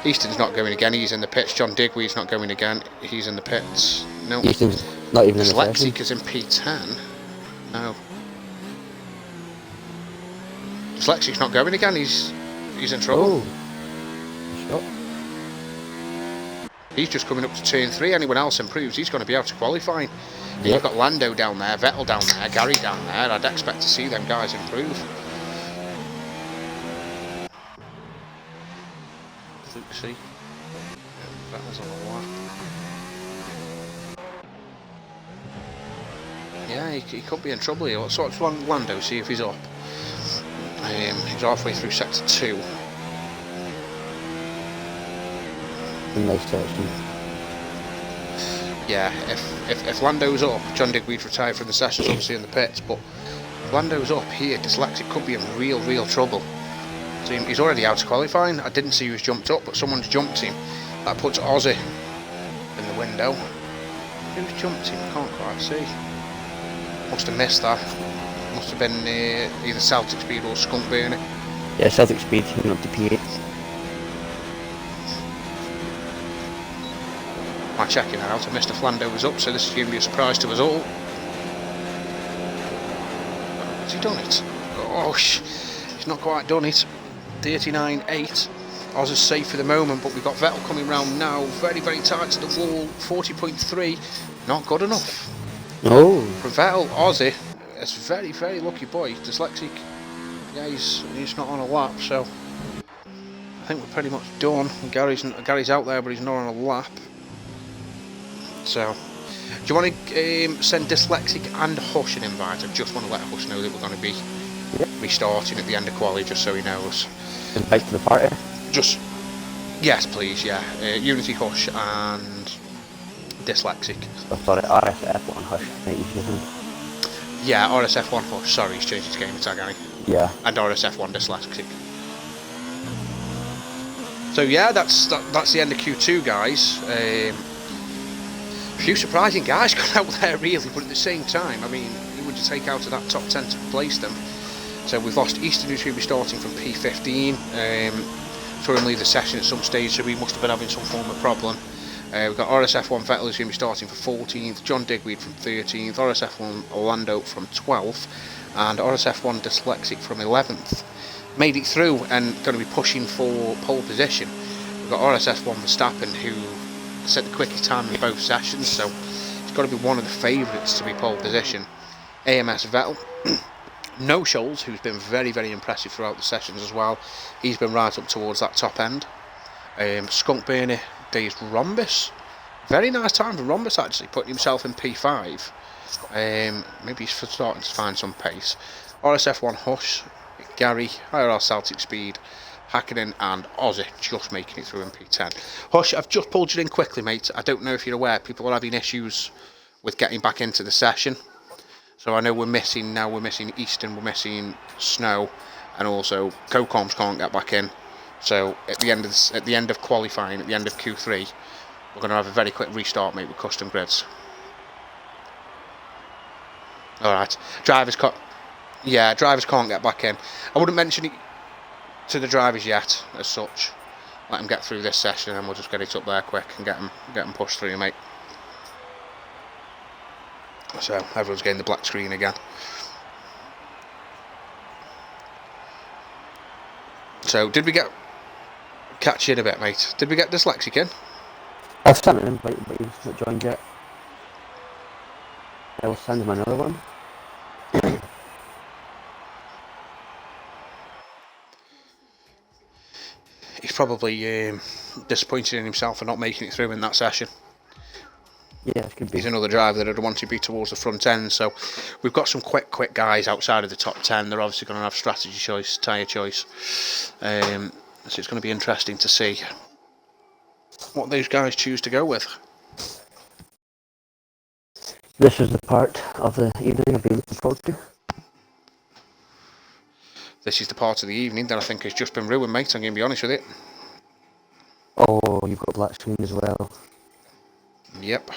Easton's not going again. He's in the pits. John Digweed's not going again. He's in the pits. No. Easton's not even in the session. Dyslexic is in P10. No. Dyslexic's not going again. He's in trouble. Oh. Shot. He's just coming up to turn 3. Anyone else improves, he's going to be out of qualifying. Yep. You've got Lando down there, Vettel down there, Gary down there. I'd expect to see them guys improve. Luke C. Vettel's on the lap. Yeah, he could be in trouble here. Let's watch Lando, see if he's up. He's halfway through sector 2. A nice section. Yeah, if Lando's up, John Digweed retired from the sessions, obviously in the pits, but if Lando's up here, Dyslexic could be in real trouble. So he's already out of qualifying. I didn't see who was jumped up, but someone's jumped him. That puts Ozzy in the window. Who's jumped him? I can't quite see. Must have missed that. Must have been either Celtic Speed or Skunk Burner. Yeah, Celtic Speed coming up to P8. I'm checking out. I missed if Lando was up, so this is going to be a surprise to us all. Has he done it? Oh, he's not quite done it. 39.8. Oz is safe for the moment, but we've got Vettel coming round now. Very tight to the wall. 40.3. Not good enough. Oh. For Vettel, Ozzy, it's very lucky boy. Dyslexic, yeah, he's not on a lap, so I think we're pretty much done. Gary's out there, but he's not on a lap. So, do you want to send Dyslexic and Hush an invite? I just want to let Hush know that we're going to be restarting at the end of quali, just so he knows. Invite to the party? Just, yes please, yeah. Unity, Hush and Dyslexic. Oh, sorry, RSF1 Hush. Yeah, RSF1 Hush, sorry, he's changed his game tag, Gary. Yeah. And RSF1 Dyslexic. So yeah, that's the end of Q2, guys. A few surprising guys got out there really, but at the same time, I mean, who would you take out of that top 10 to replace them? So we've lost Easton, who's going to be starting from P15. Saw him leave the session at some stage, so he must have been having some form of problem. We've got RSF1 Vettel, who's going to be starting for 14th, John Digweed from 13th, RSF1 Orlando from 12th, and RSF1 Dyslexic from 11th. Made it through and going to be pushing for pole position. We've got RSF1 Verstappen, who set the quickest time in both sessions, so it's got to be one of the favourites to be pole position. AMS Vettel. No Scholes, who's been very impressive throughout the sessions as well. He's been right up towards that top end. Skunk Bernie Days Rhombus. Very nice time for Rhombus actually, putting himself in P5. Maybe he's starting to find some pace. RSF1 Hush, Gary, IRL Celtic Speed, Hakkinen and Ozzy just making it through in P10. Hush, I've just pulled you in quickly, mate. I don't know if you're aware, people are having issues with getting back into the session. So I know we're missing Easton, we're missing Snow, and also Cocombs can't get back in. So at the end of qualifying, at the end of Q3, we're going to have a very quick restart, mate, with custom grids. All right, drivers can't get back in. I wouldn't mention it to the drivers yet, as such. Let them get through this session, and we'll just get it up there quick and get them pushed through, mate. So everyone's getting the black screen again. So did we catch you in a bit, mate? Did we get Dyslexic in? I've sent an invite, but he's not joined yet. I will send him another one. probably disappointed in himself for not making it through in that session. Yeah, it could be. He's another driver that I'd want to be towards the front end. So we've got some quick guys outside of the top 10. They're obviously going to have strategy choice, tyre choice. So it's going to be interesting to see what those guys choose to go with. This is the part of the evening I've been looking forward to. This is the part of the evening that I think has just been ruined, mate. I'm going to be honest with it. Oh, you've got a black screen as well. Yep.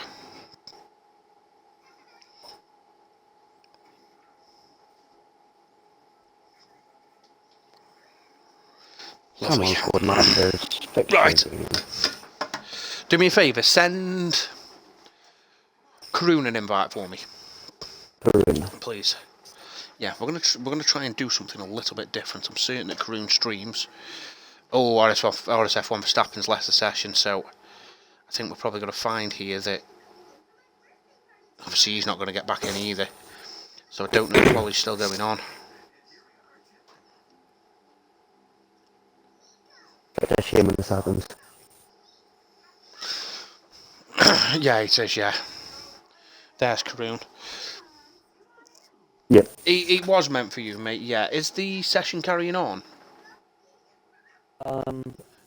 Come Lovely. on, Codemasters. Right. Do me a favour, send Karoon an invite for me, please. Yeah, we're gonna try and do something a little bit different. I'm certain that Karoon streams. Oh, RSF1 Verstappen's left the session, so I think we're probably going to find here that obviously he's not going to get back in either. So I don't know if Wally's still going on. It's a shame when this happens. Yeah, it is, yeah. There's Karoon. Yep. It was meant for you, mate, yeah. Is the session carrying on?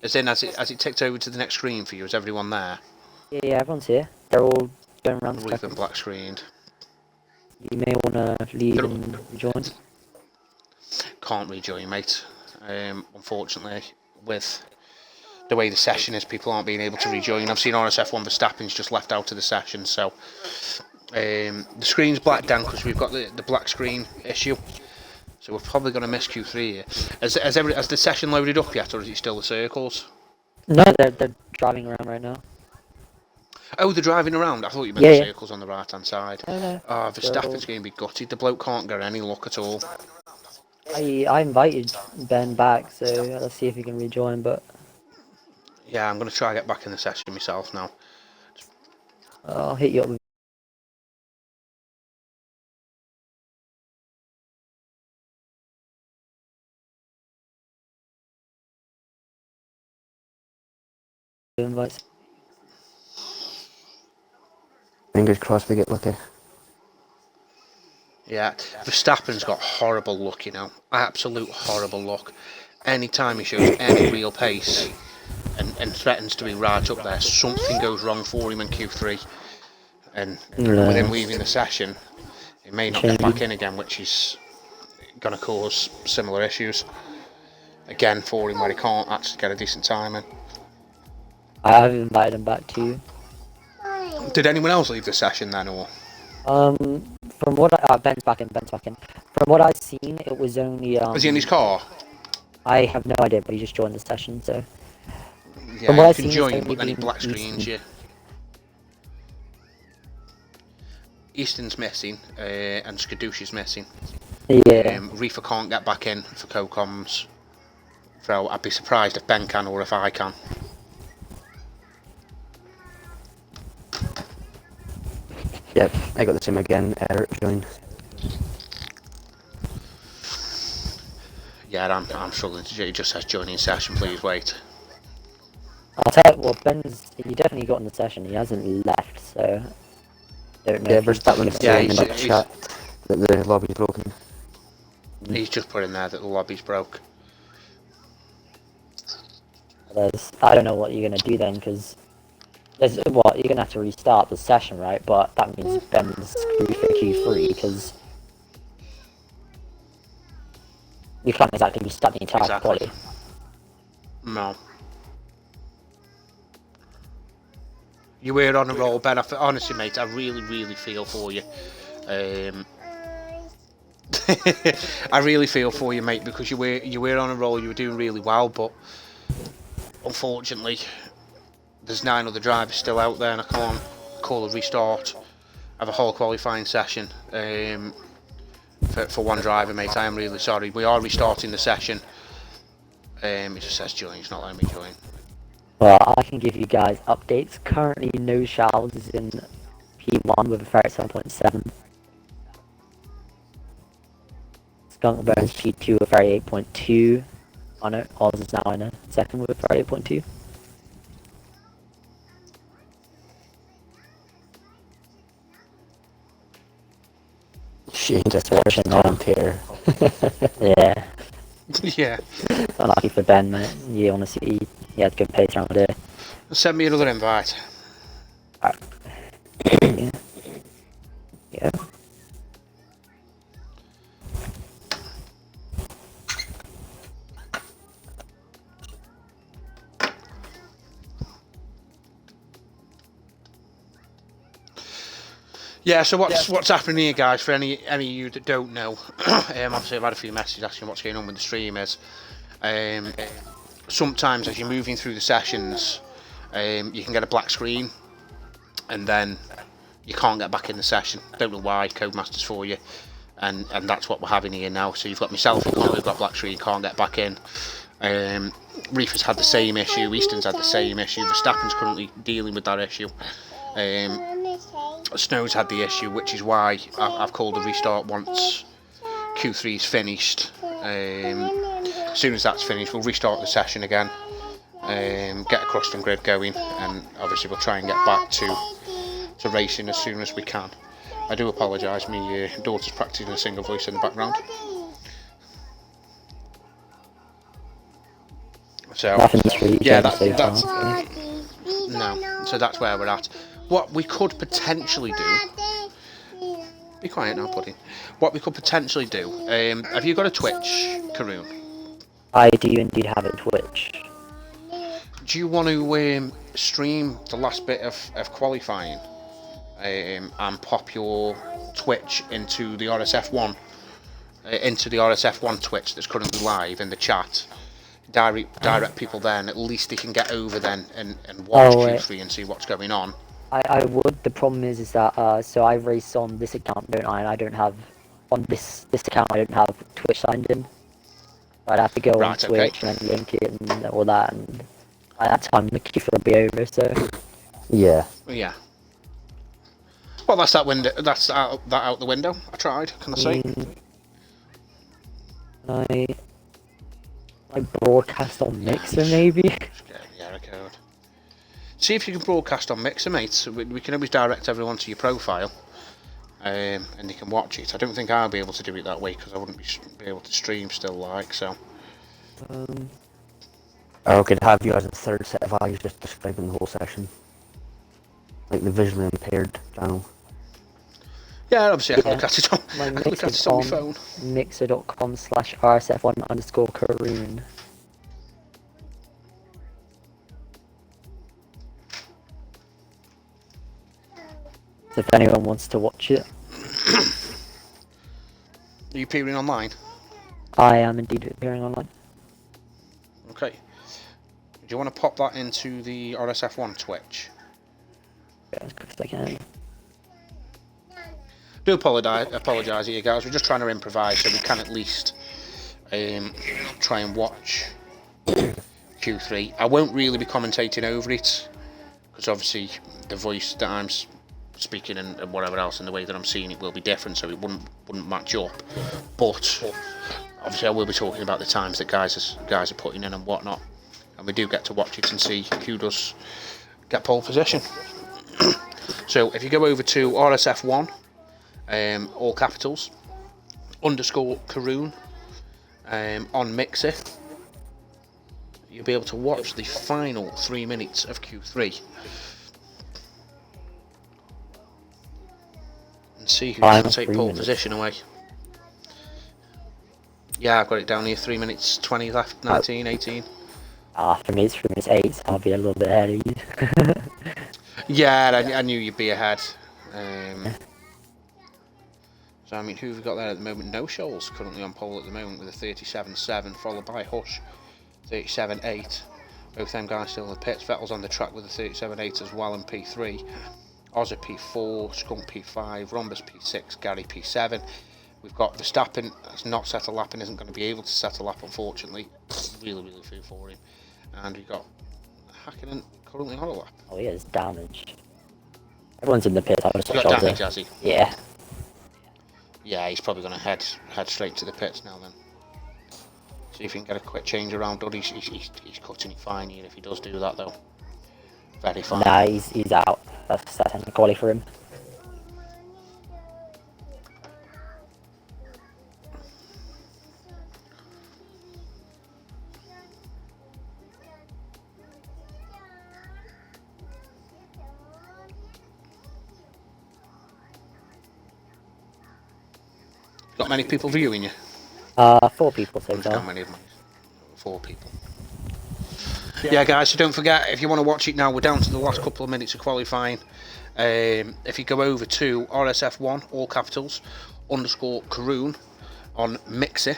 As in, has it ticked over to the next screen for you? Is everyone there? Yeah, everyone's here. They're all going around the We've been spectrum. black screened. You may want to leave and rejoin. Can't rejoin, mate. Unfortunately, with the way the session is, people aren't being able to rejoin. I've seen RSF1 Verstappen's just left out of the session, so the screen's blacked down because we've got the black screen issue. So we're probably going to miss Q3 here. Has the session loaded up yet, or is it still the circles? No, they're driving around right now. Oh, they're driving around. I thought you meant Yeah, the yeah. circles on the right-hand side. No. Oh, Verstappen's going to be gutted. The bloke can't get any luck at all. I invited Ben back, so let's see if he can rejoin. But Yeah, I'm going to try to get back in the session myself now. I'll hit you up with. Invites. Fingers crossed we get lucky. Yeah, Verstappen's got horrible luck, you know. Absolute horrible luck. Anytime he shows any real pace and threatens to be right up there, something goes wrong for him in Q3. And with him leaving the session, he may not get back in again, which is going to cause similar issues again for him, where he can't actually get a decent time in. I've invited him back too. Did anyone else leave the session then, or? From what Ben's back in. From what I've seen, it was only Was he in his car? I have no idea, but he just joined the session, so. Yeah, From what you I've can seen, join, it's but then he only black been screens you. Easton's missing, and Skadoosh's missing. Yeah. Reefer can't get back in for co-coms. So I'd be surprised if Ben can or if I can. Yep, I got the same again. Eric joined. Yeah, I'm struggling to do. It just says joining session, please wait. I'll tell you, well, he definitely got in the session. He hasn't left, so. Don't know. Yeah, if he's Verstappen's Yeah, saying in the he's- chat that the lobby's broken. He's just put in there that the lobby's broke. I don't know what you're gonna do then, because you're gonna have to restart the session, right? But that means Ben's screwed for Q3 because you can't exactly restart the entire Exactly. quality. No. You were on a roll, Ben. Honestly, mate, I really feel for you. I really feel for you, mate, because you were on a roll. You were doing really well, but unfortunately, there's 9 other drivers still out there, and I can't call a restart of a whole qualifying session for one driver, mate. I am really sorry. We are restarting the session. It just says join. It's not letting me join. Well, I can give you guys updates. Currently, No Shells is in P1 with a 37.7. Skunkburns P2 with 38.2. I know, ours is now in a second with 8.2. Shane just watching on pair. Yeah, Yeah. unlucky for Ben, mate. You honestly, he had good pace around there. Send me another invite. Yeah. Yeah. Yeah, so what's happening here, guys? For any of you that don't know, obviously I've had a few messages asking what's going on with the stream. Is sometimes as you're moving through the sessions, you can get a black screen, and then you can't get back in the session. Don't know why. Codemasters for you, and that's what we're having here now. So you've got myself and Connor, who've got black screen, can't get back in. Reefer's had the same issue. Easton's had the same issue. Verstappen's currently dealing with that issue. Snow's had the issue, which is why I've called a restart once Q3 is finished. As soon as that's finished, we'll restart the session again, get a custom grid going, and obviously we'll try and get back to racing as soon as we can. I do apologise, my daughter's practising a single voice in the background. So yeah, that's no. So that's where we're at. What we could potentially do. Be quiet now, Pudding. What we could potentially do. Have you got a Twitch, Karoon? I do indeed have a Twitch. Do you want to stream the last bit of qualifying and pop your Twitch into the RSF1 Twitch that's currently live in the chat? Direct people there, and at least they can get over then and watch Q3 and see what's going on. I would. The problem is that so I race on this account, don't I? And I don't have on this account. I don't have Twitch signed in. I'd have to go on Twitch and then link it and all that, and by that time the queue will be over. So Yeah. Yeah. Well, that's that window. That's out the window. I tried. Can I say? I broadcast on Mixer maybe. Yeah, I could. See if you can broadcast on Mixer, mate. We can always direct everyone to your profile, and they can watch it. I don't think I'll be able to do it that way because I wouldn't be able to stream still, like so. Or we could have you as a third set of eyes just describing the whole session, like the visually impaired channel. Yeah, obviously I can look at it on My look at it on my phone. Mixer.com/RSF1_Karoon. So if anyone wants to watch it. Are you appearing online? I am indeed appearing online. Okay. Do you want to pop that into the RSF1 Twitch? Yeah, as quick as I can. Do apologise here, guys. We're just trying to improvise so we can at least try and watch Q3. I won't really be commentating over it because obviously the voice that I'm speaking and whatever else and the way that I'm seeing it will be different, so it wouldn't match up. But obviously I will be talking about the times that guys are putting in and whatnot, and we do get to watch it and see who does get pole position. So if you go over to RSF1, all capitals, _Karoon on Mixer, you'll be able to watch the final 3 minutes of Q3 and see who's going to take pole position away. Yeah, I've got it down here, 3 minutes 20 left, 19, 18. For me it's 3 minutes 8, so I'll be a little bit ahead of you. Yeah, I knew you'd be ahead. So I mean, who have we got there at the moment? No Shoals currently on pole at the moment with a 37.7, followed by Hush, 37.8. Both them guys still in the pits. Vettel's on the track with a 37.8 as well in P3. Ozza P4, Skunk P5, Rhombus P6, Gary P7. We've got Verstappen that's not set a lap and isn't going to be able to set a lap, unfortunately. Really feel for him. And we've got Hakkinen currently on a lap. Oh yeah, it's damaged. Everyone's in the pit. I was He's got damage, has he? Yeah. Yeah, he's probably going to head straight to the pits now then. See if you can get a quick change around. Or he's cutting it fine here if he does do that though. Very fine. Nah, he's out. That's a quality for him. Got many people viewing you? 4 people so How far. many of them? 4 people. Yeah, guys, so don't forget, if you want to watch it now, we're down to the last couple of minutes of qualifying. If you go over to RSF1, all capitals, _Karoon on Mixer,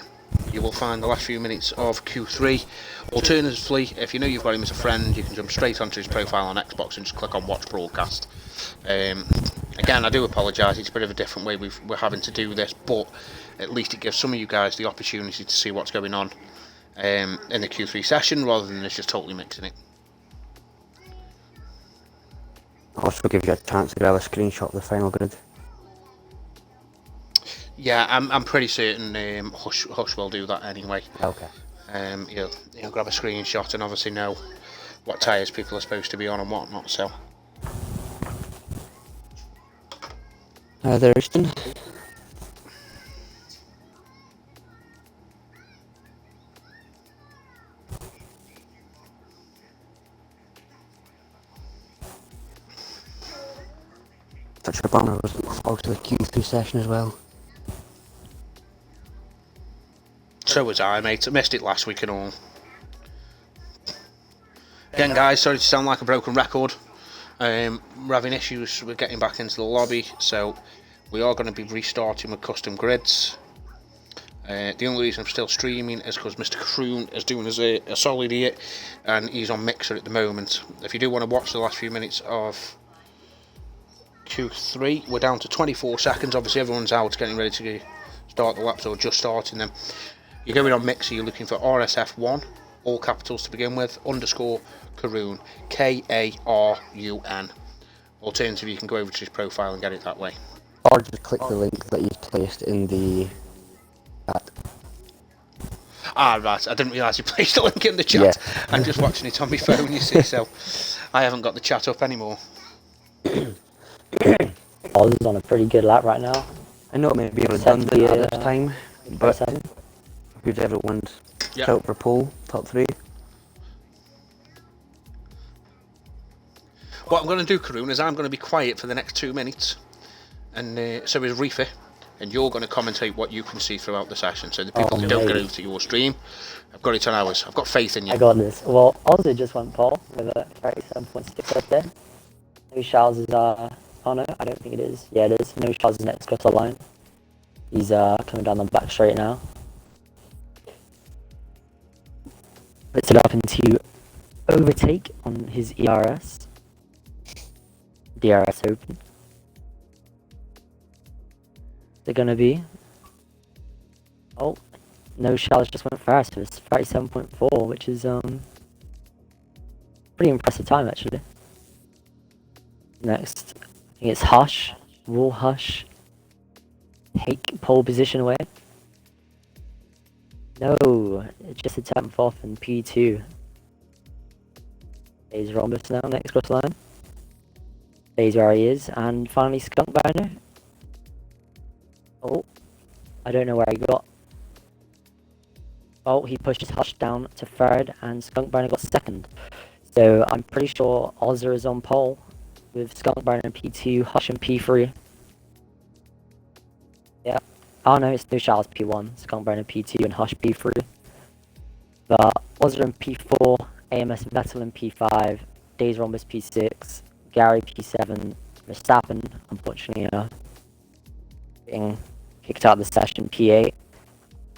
you will find the last few minutes of Q3. Alternatively, if you know you've got him as a friend, you can jump straight onto his profile on Xbox and just click on Watch Broadcast. Again, I do apologise, it's a bit of a different way we're having to do this, but at least it gives some of you guys the opportunity to see what's going on in the Q3 session, rather than us just totally mixing it. Also give you a chance to grab a screenshot of the final grid. Yeah, I'm pretty certain Hush will do that anyway. Okay. He'll grab a screenshot and obviously know what tyres people are supposed to be on and whatnot, so... There, Easton. Touch your banner was out to the Q3 session as well. So was I, mate. I missed it last week and all. Again, guys, sorry to sound like a broken record. We're having issues with getting back into the lobby, so we are going to be restarting with custom grids. The only reason I'm still streaming is because Mr. Kroon is doing us a solid here, and he's on Mixer at the moment. If you do want to watch the last few minutes of Q3, we're down to 24 seconds. Obviously, everyone's out getting ready to start the laps or just starting them. You're going on Mixer, you're looking for RSF1, all capitals to begin with, _Karoon, K-A-R-U-N. Alternatively, you can go over to his profile and get it that way. Or just click the link that you've placed in the chat. Ah, right, I didn't realise you placed a link in the chat. Yeah. I'm just watching it on my phone, you see, so I haven't got the chat up anymore. Oz is on a pretty good lap right now. I know it may be redundant at this time, but good everyone's out for pole, top 3. What I'm going to do, Karoon, is I'm going to be quiet for the next 2 minutes, and so is Reefer, and you're going to commentate what you can see throughout the session. So the people who don't get over to your stream, I've got it on ours. I've got faith in you. I got this. Well, Ozzy just went pole with a 37.6 up there. No Charles is, oh no, I don't think it is. Yeah, it is. No Charles is next across the line. He's coming down the back straight now. Puts it up into overtake on his ERS. DRS open. They're gonna be. Oh, no Charles just went fast. It's 37.4, which is pretty impressive time actually. Next, I think it's Hush, Raw Hush. Take pole position away. No, it's just a 10th off in P2. There's Rhombus now, next cross line. There's where he is, and finally Skunk Banner. Oh, I don't know where he got. Oh, he pushed his Hush down to 3rd, and Skunk Banner got 2nd. So I'm pretty sure Ozza is on pole, with Skunk Banner in P2, Hush in P3. Yeah. Oh no, it's No Charles P1, Skunk Banner P2, and Hush P3. But Ozza in P4, AMS Vettel in P5, Days Rhombus P6, Gary P7, Verstappen, unfortunately, getting kicked out of the session, P8.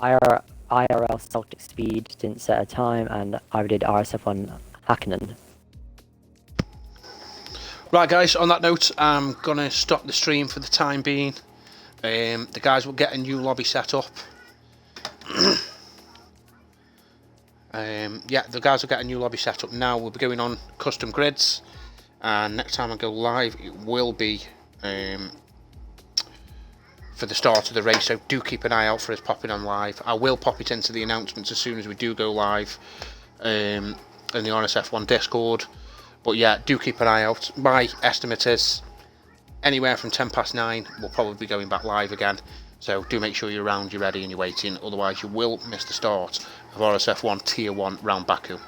IRL Celtic Speed didn't set a time, and I did RSF1 Hakkinen. Right, guys, on that note, I'm going to stop the stream for the time being. The guys will get a new lobby set up. Yeah, the guys will get a new lobby set up now. We'll be going on custom grids, and next time I go live, it will be for the start of the race, so do keep an eye out for us popping on live. I will pop it into the announcements as soon as we do go live in the RSF1 Discord. But yeah, do keep an eye out. My estimate is anywhere from 9:10 we'll probably be going back live again. So do make sure you're around, you're ready and you're waiting, otherwise you will miss the start of RSF1 Tier 1 round Baku.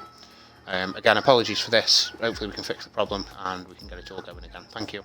Again, apologies for this. Hopefully we can fix the problem and we can get it all going again. Thank you.